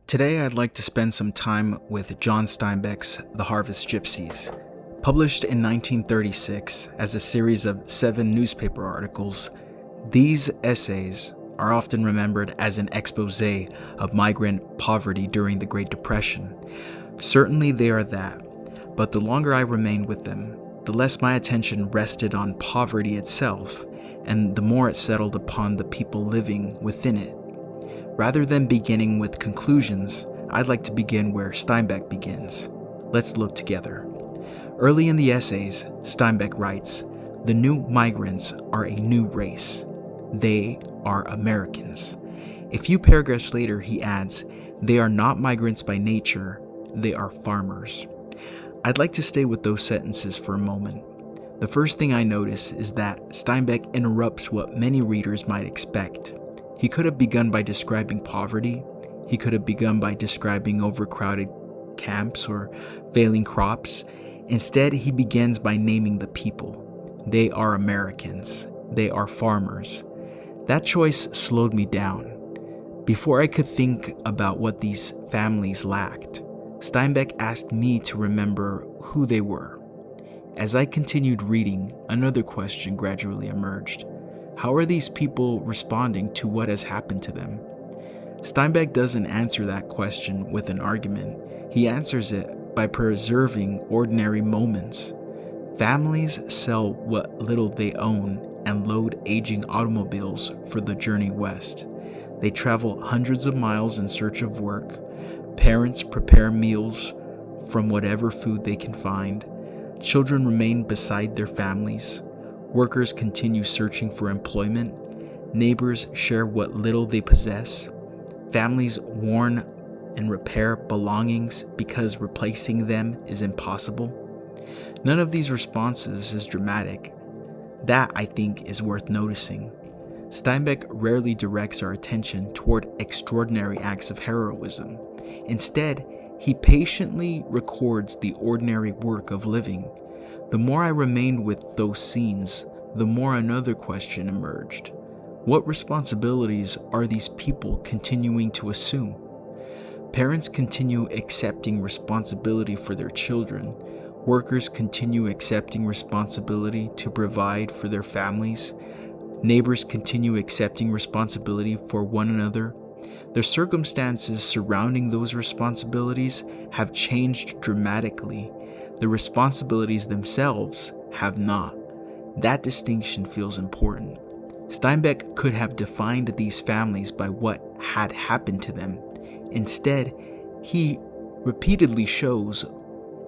Today I'd like to spend some time with John Steinbeck's The Harvest Gypsies. Published in 1936 as a series of 7 newspaper articles, these essays are often remembered as an exposé of migrant poverty during the Great Depression. Certainly they are that, but the longer I remained with them, the less my attention rested on poverty itself, and the more it settled upon the people living within it. Rather than beginning with conclusions, I'd like to begin where Steinbeck begins. Let's look together. Early in the essays, Steinbeck writes, "The new migrants are a new race. They are Americans." A few paragraphs later, he adds, "They are not migrants by nature, they are farmers." I'd like to stay with those sentences for a moment. The first thing I notice is that Steinbeck interrupts what many readers might expect. He could have begun by describing poverty. He could have begun by describing overcrowded camps or failing crops. Instead, he begins by naming the people. They are Americans. They are farmers. That choice slowed me down. Before I could think about what these families lacked, Steinbeck asked me to remember who they were. As I continued reading, another question gradually emerged. How are these people responding to what has happened to them? Steinbeck doesn't answer that question with an argument. He answers it by preserving ordinary moments. Families sell what little they own and load aging automobiles for the journey west. They travel hundreds of miles in search of work. Parents prepare meals from whatever food they can find. Children remain beside their families. Workers continue searching for employment. Neighbors share what little they possess. Families warn and repair belongings because replacing them is impossible. None of these responses is dramatic. That, I think, is worth noticing. Steinbeck rarely directs our attention toward extraordinary acts of heroism. Instead, he patiently records the ordinary work of living. The more I remained with those scenes, the more another question emerged. What responsibilities are these people continuing to assume? Parents continue accepting responsibility for their children. Workers continue accepting responsibility to provide for their families. Neighbors continue accepting responsibility for one another. The circumstances surrounding those responsibilities have changed dramatically. The responsibilities themselves have not. That distinction feels important. Steinbeck could have defined these families by what had happened to them. Instead, he repeatedly shows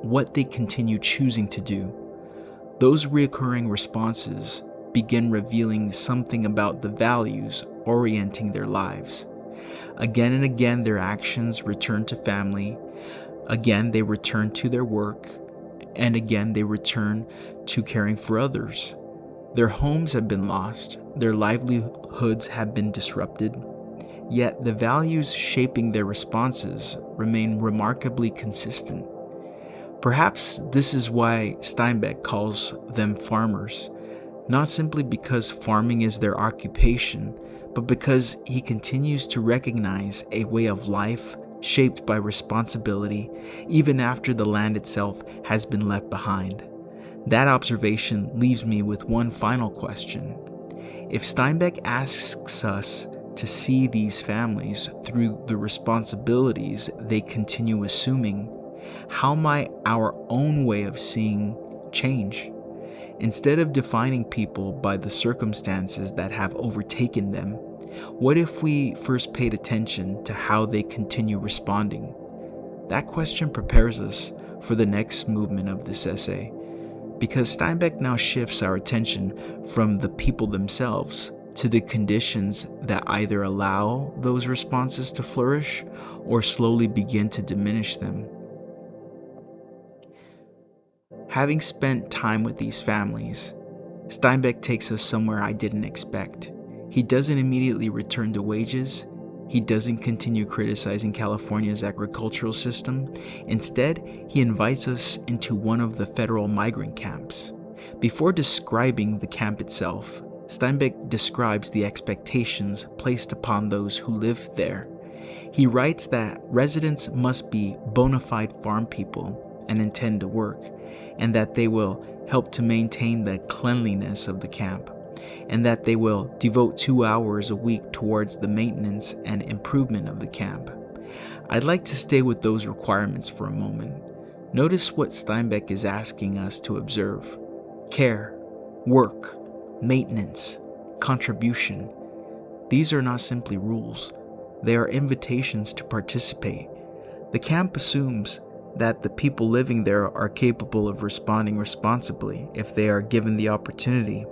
what they continue choosing to do. Those recurring responses begin revealing something about the values orienting their lives. Again and again, their actions return to family. Again, they return to their work. And again, they return to caring for others. Their homes have been lost. Their livelihoods have been disrupted. Yet the values shaping their responses remain remarkably consistent. Perhaps this is why Steinbeck calls them farmers, not simply because farming is their occupation, but because he continues to recognize a way of life shaped by responsibility even after the land itself has been left behind. That observation leaves me with one final question. If Steinbeck asks us to see these families through the responsibilities they continue assuming, how might our own way of seeing change? Instead of defining people by the circumstances that have overtaken them, what if we first paid attention to how they continue responding? That question prepares us for the next movement of this essay, because Steinbeck now shifts our attention from the people themselves to the conditions that either allow those responses to flourish or slowly begin to diminish them. Having spent time with these families, Steinbeck takes us somewhere I didn't expect. He doesn't immediately return to wages. He doesn't continue criticizing California's agricultural system. Instead, he invites us into one of the federal migrant camps. Before describing the camp itself, Steinbeck describes the expectations placed upon those who live there. He writes that residents must be bona fide farm people and intend to work, and that they will help to maintain the cleanliness of the camp, and that they will devote 2 hours a week towards the maintenance and improvement of the camp. I'd like to stay with those requirements for a moment. Notice what Steinbeck is asking us to observe: care, work, maintenance, contribution. These are not simply rules, they are invitations to participate. The camp assumes that the people living there are capable of responding responsibly if they are given the opportunity.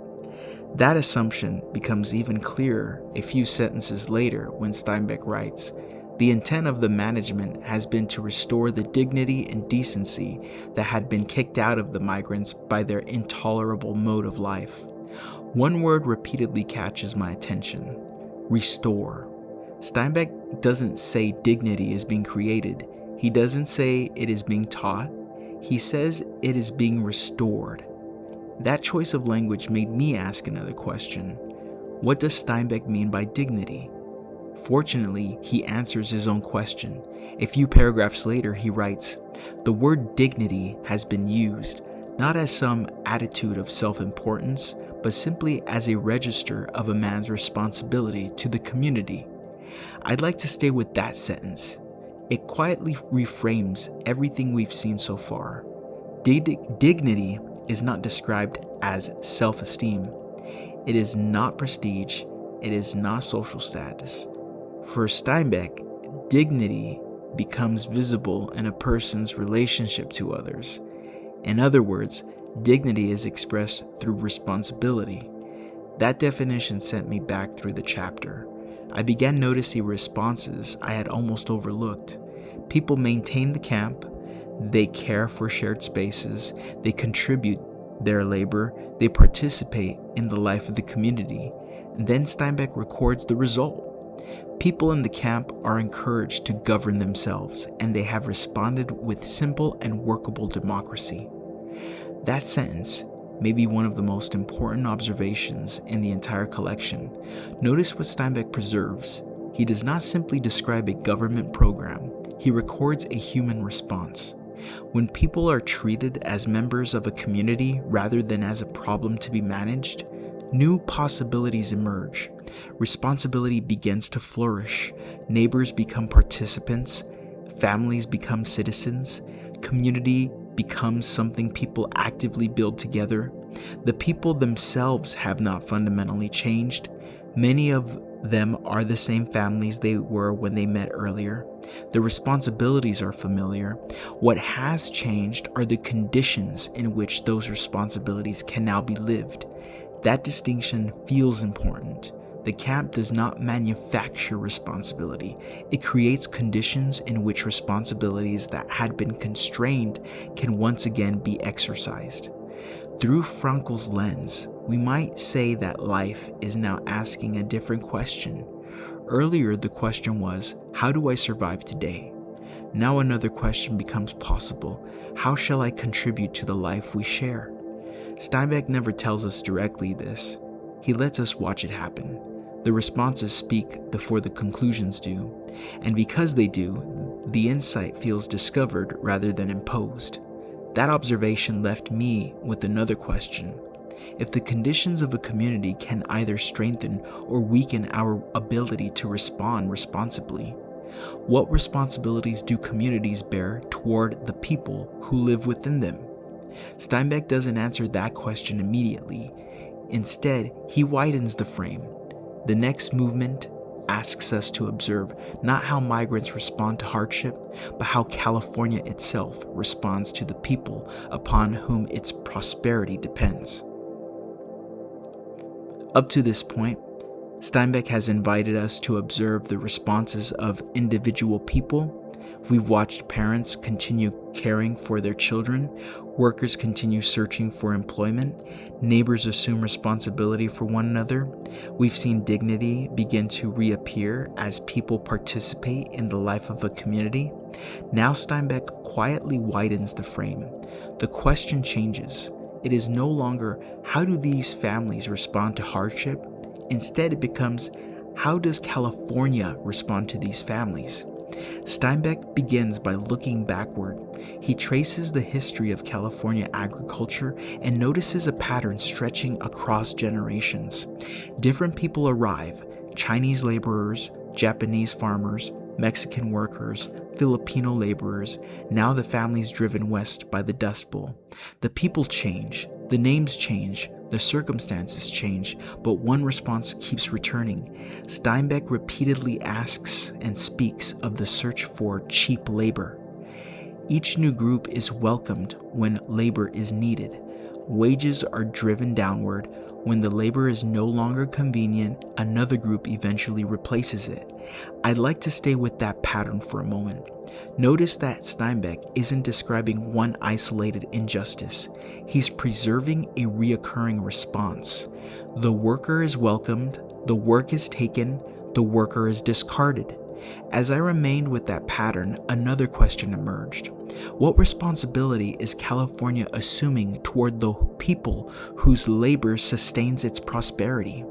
That assumption becomes even clearer a few sentences later when Steinbeck writes, "The intent of the management has been to restore the dignity and decency that had been kicked out of the migrants by their intolerable mode of life." One word repeatedly catches my attention: restore. Steinbeck doesn't say dignity is being created. He doesn't say it is being taught. He says it is being restored. That choice of language made me ask another question. What does Steinbeck mean by dignity? Fortunately, he answers his own question. A few paragraphs later, he writes, "The word dignity has been used, not as some attitude of self-importance, but simply as a register of a man's responsibility to the community." I'd like to stay with that sentence. It quietly reframes everything we've seen so far. Dignity is not described as self-esteem. It is not prestige. It is not social status. For Steinbeck, dignity becomes visible in a person's relationship to others. In other words, dignity is expressed through responsibility. That definition sent me back through the chapter. I began noticing responses I had almost overlooked. People maintain the camp, they care for shared spaces, they contribute their labor, they participate in the life of the community. Then Steinbeck records the result. People in the camp are encouraged to govern themselves, and they have responded with simple and workable democracy. That sentence may be one of the most important observations in the entire collection. Notice what Steinbeck preserves. He does not simply describe a government program, he records a human response. When people are treated as members of a community rather than as a problem to be managed, new possibilities emerge. Responsibility begins to flourish. Neighbors become participants. Families become citizens. Community becomes something people actively build together. The people themselves have not fundamentally changed. Many of them are the same families they were when they met earlier. The responsibilities are familiar. What has changed are the conditions in which those responsibilities can now be lived. That distinction feels important. The camp does not manufacture responsibility. It creates conditions in which responsibilities that had been constrained can once again be exercised. Through Frankl's lens, we might say that life is now asking a different question. Earlier, the question was, how do I survive today? Now another question becomes possible. How shall I contribute to the life we share? Steinbeck never tells us directly this. He lets us watch it happen. The responses speak before the conclusions do, and because they do, the insight feels discovered rather than imposed. That observation left me with another question. If the conditions of a community can either strengthen or weaken our ability to respond responsibly, what responsibilities do communities bear toward the people who live within them? Steinbeck doesn't answer that question immediately. Instead, he widens the frame. The next movement asks us to observe not how migrants respond to hardship, but how California itself responds to the people upon whom its prosperity depends. Up to this point, Steinbeck has invited us to observe the responses of individual people. We've watched parents continue caring for their children, workers continue searching for employment, neighbors assume responsibility for one another. We've seen dignity begin to reappear as people participate in the life of a community. Now Steinbeck quietly widens the frame. The question changes. It is no longer, how do these families respond to hardship? Instead, it becomes, how does California respond to these families? Steinbeck begins by looking backward. He traces the history of California agriculture and notices a pattern stretching across generations. Different people arrive: Chinese laborers, Japanese farmers, Mexican workers, Filipino laborers. Now the families driven west by the Dust Bowl. The people change, the names change, the circumstances change, but one response keeps returning. Steinbeck repeatedly asks and speaks of the search for cheap labor. Each new group is welcomed when labor is needed. Wages are driven downward. When the labor is no longer convenient, another group eventually replaces it. I'd like to stay with that pattern for a moment. Notice that Steinbeck isn't describing one isolated injustice. He's preserving a reoccurring response. The worker is welcomed, the work is taken, the worker is discarded. As I remained with that pattern, another question emerged. What responsibility is California assuming toward the people whose labor sustains its prosperity?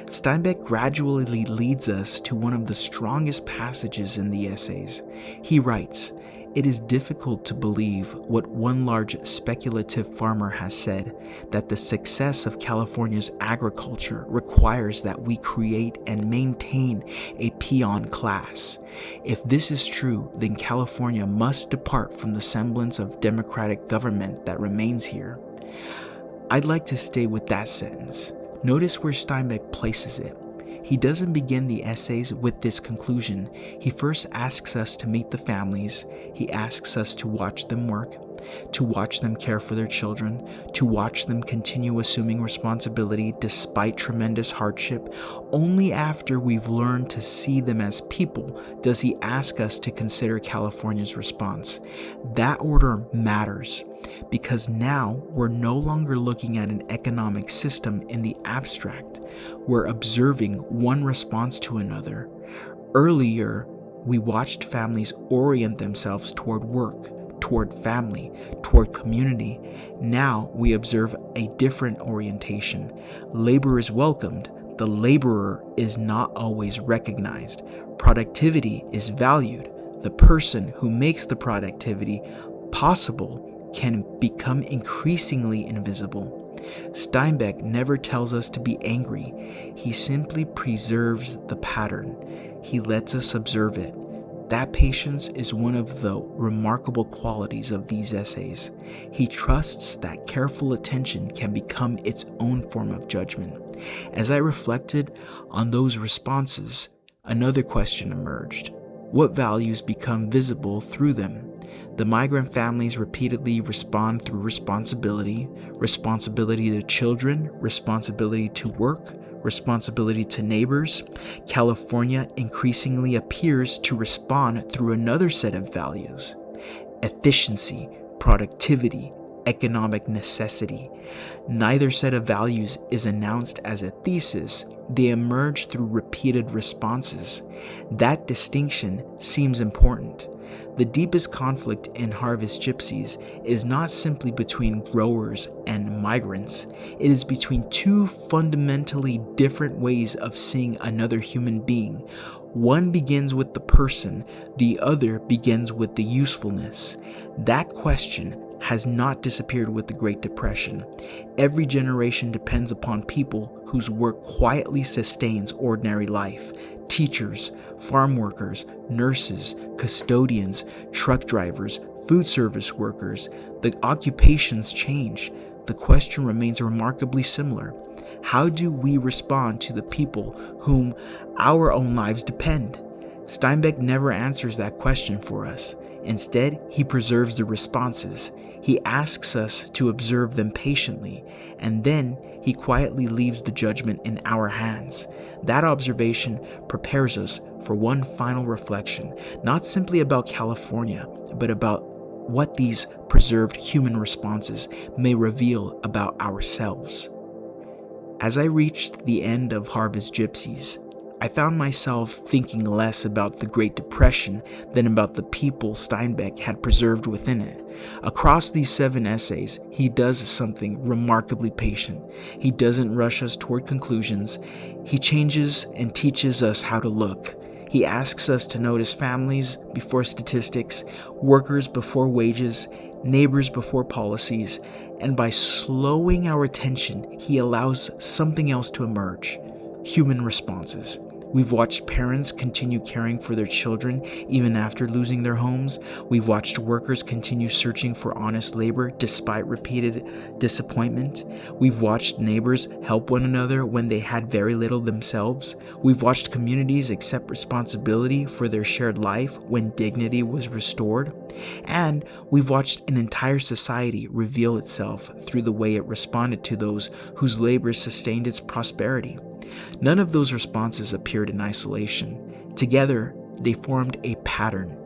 Steinbeck gradually leads us to one of the strongest passages in the essays. He writes, "It is difficult to believe what one large speculative farmer has said, that the success of California's agriculture requires that we create and maintain a peon class. If this is true, then California must depart from the semblance of democratic government that remains here." I'd like to stay with that sentence. Notice where Steinbeck places it. He doesn't begin the essays with this conclusion. He first asks us to meet the families. He asks us to watch them work, to watch them care for their children, to watch them continue assuming responsibility despite tremendous hardship. Only after we've learned to see them as people does he ask us to consider California's response. That order matters, because now we're no longer looking at an economic system in the abstract. We're observing one response to another. Earlier, we watched families orient themselves toward work, toward family, toward community. Now we observe a different orientation. Labor is welcomed. The laborer is not always recognized. Productivity is valued. The person who makes the productivity possible can become increasingly invisible. Steinbeck never tells us to be angry. He simply preserves the pattern. He lets us observe it. That patience is one of the remarkable qualities of these essays. He trusts that careful attention can become its own form of judgment. As I reflected on those responses, another question emerged. What values become visible through them? The migrant families repeatedly respond through responsibility to children, responsibility to work, responsibility to neighbors. California increasingly appears to respond through another set of values: efficiency, productivity, economic necessity. Neither set of values is announced as a thesis. They emerge through repeated responses. That distinction seems important. The deepest conflict in Harvest Gypsies is not simply between growers and migrants. It is between two fundamentally different ways of seeing another human being. One begins with the person, the other begins with the usefulness. That question has not disappeared with the Great Depression. Every generation depends upon people whose work quietly sustains ordinary life. Teachers, farm workers, nurses, custodians, truck drivers, food service workers. The occupations change. The question remains remarkably similar. How do we respond to the people whom our own lives depend? Steinbeck never answers that question for us. Instead, he preserves the responses. He asks us to observe them patiently, and then he quietly leaves the judgment in our hands. That observation prepares us for one final reflection, not simply about California, but about what these preserved human responses may reveal about ourselves. As I reached the end of Harvest Gypsies, I found myself thinking less about the Great Depression than about the people Steinbeck had preserved within it. Across these 7 essays, he does something remarkably patient. He doesn't rush us toward conclusions. He changes and teaches us how to look. He asks us to notice families before statistics, workers before wages, neighbors before policies, and by slowing our attention, he allows something else to emerge: human responses. We've watched parents continue caring for their children even after losing their homes. We've watched workers continue searching for honest labor despite repeated disappointment. We've watched neighbors help one another when they had very little themselves. We've watched communities accept responsibility for their shared life when dignity was restored. And we've watched an entire society reveal itself through the way it responded to those whose labor sustained its prosperity. None of those responses appeared in isolation. Together, they formed a pattern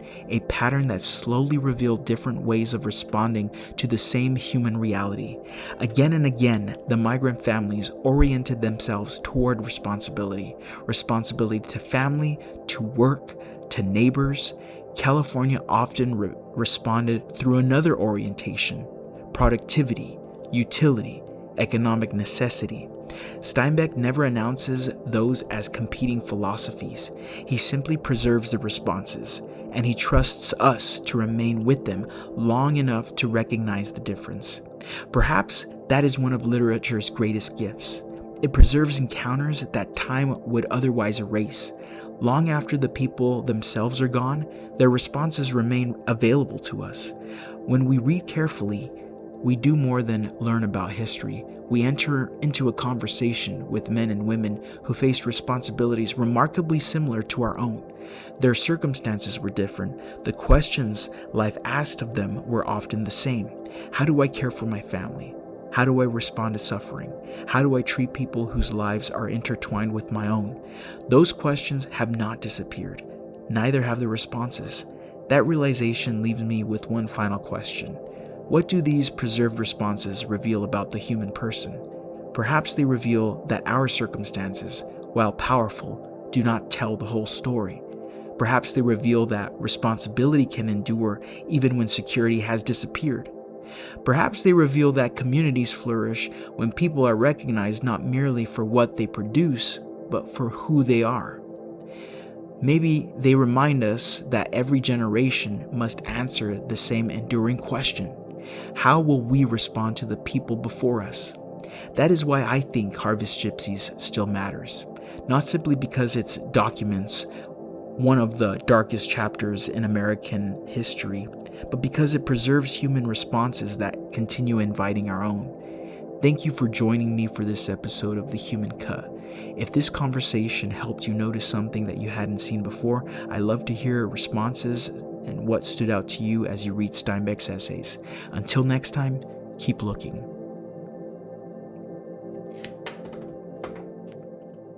that slowly revealed different ways of responding to the same human reality. Again and again, the migrant families oriented themselves toward responsibility to family, to work, to neighbors. California often responded through another orientation: productivity, utility, economic necessity. Steinbeck never announces those as competing philosophies. He simply preserves the responses, and he trusts us to remain with them long enough to recognize the difference. Perhaps that is one of literature's greatest gifts. It preserves encounters that time would otherwise erase. Long after the people themselves are gone, their responses remain available to us. When we read carefully, we do more than learn about history. We enter into a conversation with men and women who faced responsibilities remarkably similar to our own. Their circumstances were different. The questions life asked of them were often the same. How do I care for my family? How do I respond to suffering? How do I treat people whose lives are intertwined with my own? Those questions have not disappeared. Neither have the responses. That realization leaves me with one final question. What do these preserved responses reveal about the human person? Perhaps they reveal that our circumstances, while powerful, do not tell the whole story. Perhaps they reveal that responsibility can endure even when security has disappeared. Perhaps they reveal that communities flourish when people are recognized not merely for what they produce, but for who they are. Maybe they remind us that every generation must answer the same enduring question: how will we respond to the people before us? That is why I think Harvest Gypsies still matters. Not simply because it documents one of the darkest chapters in American history, but because it preserves human responses that continue inviting our own. Thank you for joining me for this episode of The Human Cut. If this conversation helped you notice something that you hadn't seen before, I love to hear responses and what stood out to you as you read Steinbeck's essays. Until next time, keep looking.